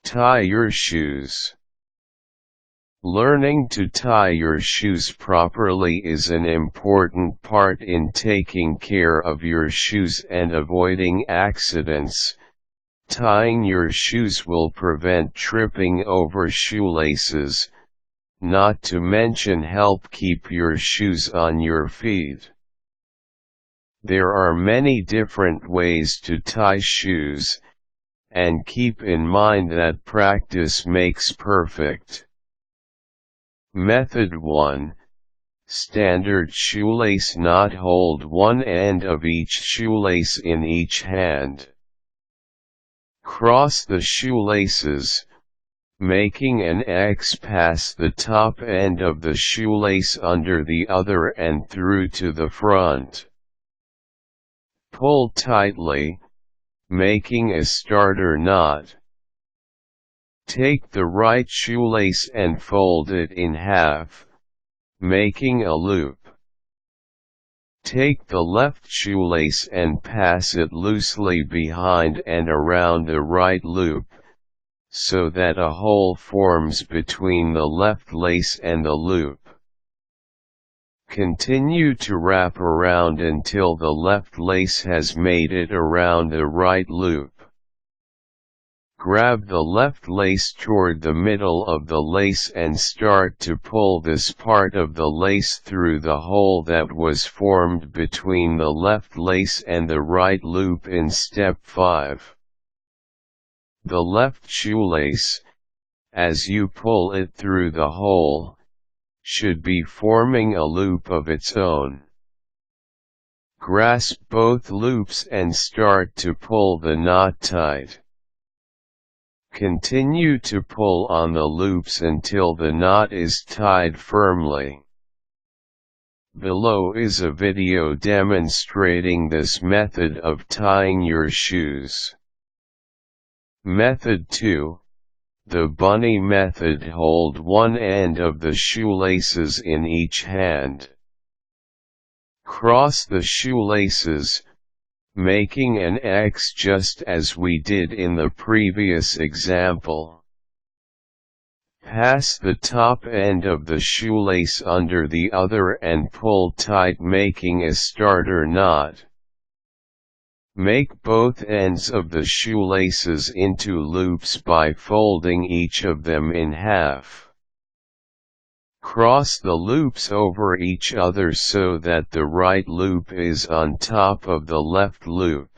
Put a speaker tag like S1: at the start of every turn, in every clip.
S1: Tie your shoes. Learning to tie your shoes properly is an important part in taking care of your shoes and avoiding accidents. Tying your shoes will prevent tripping over shoelaces, not to mention help keep your shoes on your feet. There are many different ways to tie shoes, and keep in mind that practice makes perfect. Method 1. Standard shoelace knot. Hold one end of each shoelace in each hand. Cross the shoelaces, making an X past the top end of the shoelace under the other and through to the front. Pull tightly, making a starter knot. Take the right shoelace and fold it in half, making a loop. Take the left shoelace and pass it loosely behind and around the right loop, so that a hole forms between the left lace and the loop. Continue to wrap around until the left lace has made it around the right loop. Grab the left lace toward the middle of the lace and start to pull this part of the lace through the hole that was formed between the left lace and the right loop in step 5. The left shoelace, as you pull it through the hole, should be forming a loop of its own. Grasp both loops and start to pull the knot tight. Continue to pull on the loops until the knot is tied firmly. Below is a video demonstrating this method of tying your shoes. Method 2. The bunny method. Hold one end of the shoelaces in each hand. Cross the shoelaces, making an X just as we did in the previous example. Pass the top end of the shoelace under the other and pull tight, making a starter knot. Make both ends of the shoelaces into loops by folding each of them in half. Cross the loops over each other so that the right loop is on top of the left loop.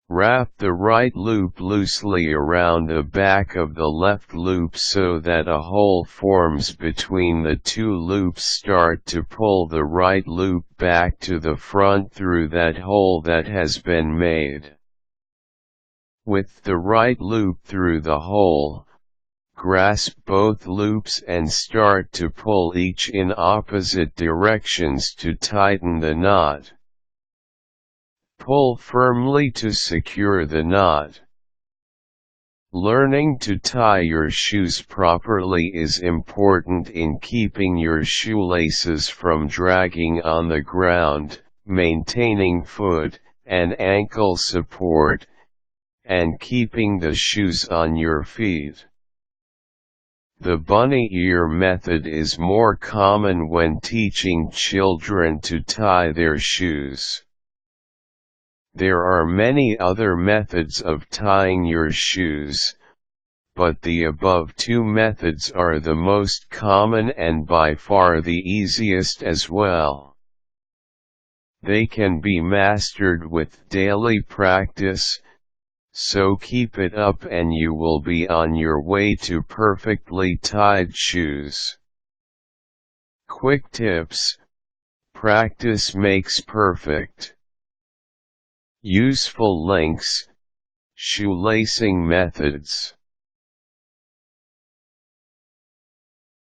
S1: Wrap the right loop loosely around the back of the left loop so that a hole forms between the two loops. Start to pull the right loop back to the front through that hole that has been made. With the right loop through the hole, grasp both loops and start to pull each in opposite directions to tighten the knot. Pull firmly to secure the knot. Learning to tie your shoes properly is important in keeping your shoelaces from dragging on the ground, maintaining foot and ankle support, and keeping the shoes on your feet. The bunny ear method is more common when teaching children to tie their shoes. There are many other methods of tying your shoes, but the above two methods are the most common and by far the easiest as well. They can be mastered with daily practice, so keep it up and you will be on your way to perfectly tied shoes. Quick tips: practice makes perfect. Useful links: shoelacing methods.